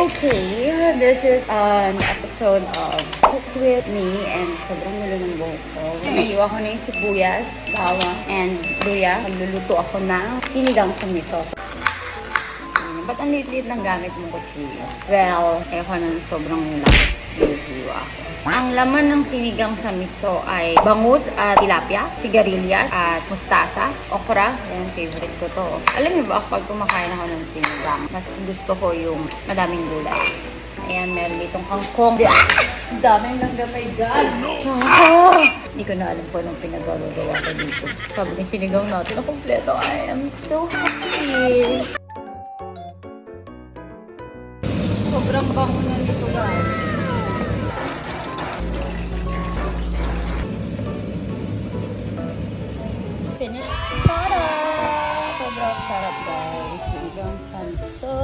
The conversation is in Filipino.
Okay, this is an episode of Cook With Me and sobrang nulo ng buhok ko. Naiiwa ko na yung sibuyas, bawang, and luya. Magluluto ako ng sinigang sa miso. Ba't ang liit-liit ng gamit mong kutsilyo? Well, ayoko ng sobrang lakas. Luluto ako. Ang laman ng sinigang sa miso ay bangus at tilapia, sigarilyas at mustasa, okra. Yan, favorite ko to. Alam niyo ba, kapag kumakain ako ng sinigang, mas gusto ko yung madaming gulay. Ayan, meron ditong kangkong. Daming langga, my God! Hindi ko na alam po anong pinagagawa ko dito. Sabi ng sinigang natin na kompleto. I am so happy! Sobrang bango na nito, guys. Finish. Tada! Sobrang sarap, guys. Sinigang sa miso.